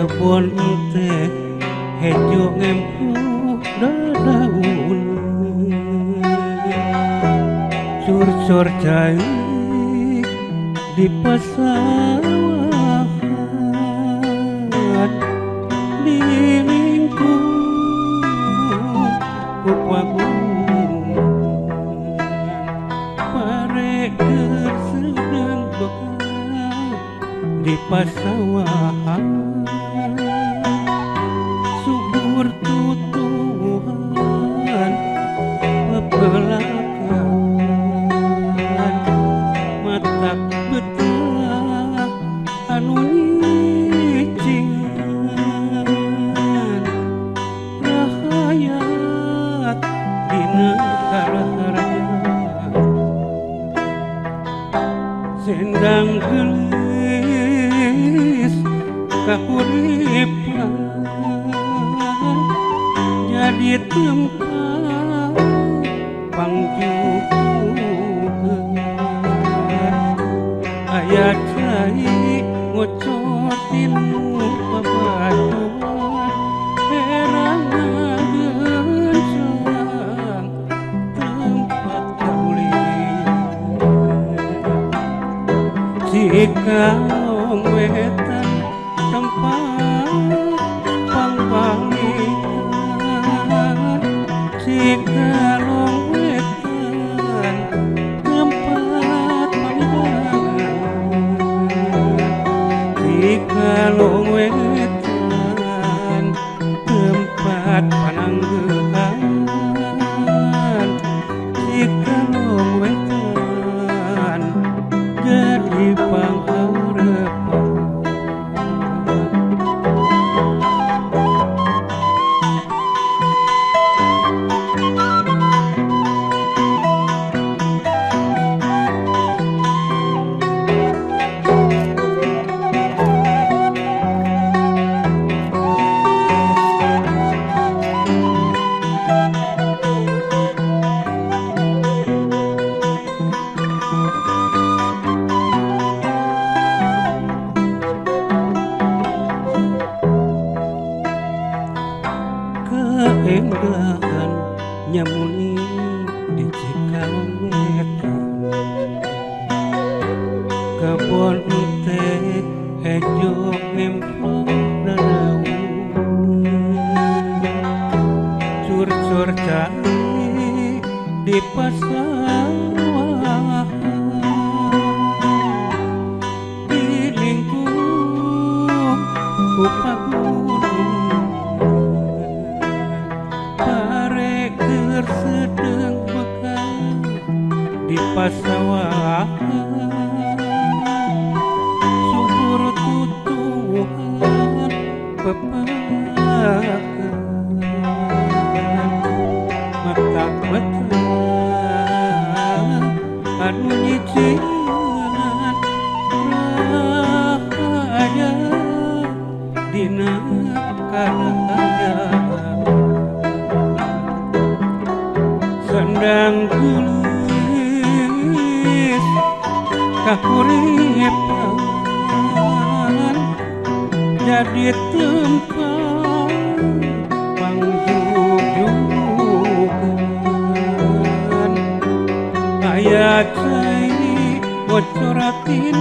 kebon teh hejo ngempuk dadaun cur-cur cai di pasawahan di lingkung pagunungan pareker sedang bekal di pasawahan subur tutuhan pepelakan matak betah anu nyicingan rahayat dina karaharaja sendang gelis kahuripan jadi tempat pangjugan ayat cai ngocor tinu pabatuan herangan gencang tempat kaulian jika wetan tempat pangpalikan jika wetan tempat pangpalikan jika wetan tempat pananggehan jika wetan jadi pangharepan keenggahan nyamuni di Cikalong wetan kebon teh hejo ngempuk dadaun cur-cur cai di pasawahan di lingkung ku pagunungan pareker sedang bekal di pasawahan subur tutuhan pepelakan matak betah anu nyicingan rahayat dina karahayat sendang gelis kahuripan jadi tempat pangjujugan ayat cai bocoratin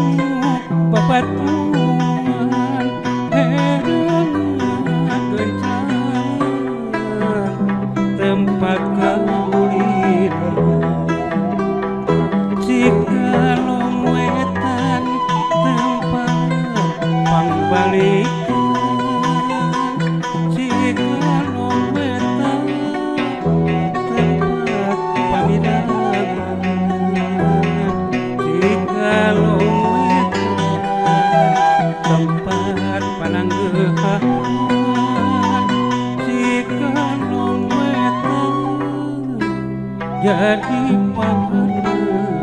babatuan herangan gencang tempat kaulian jika wetan tempat pangbalikan jika wetan tempat pamidangan jika wetan tempat pananggehan jika wetan jadi pangharepan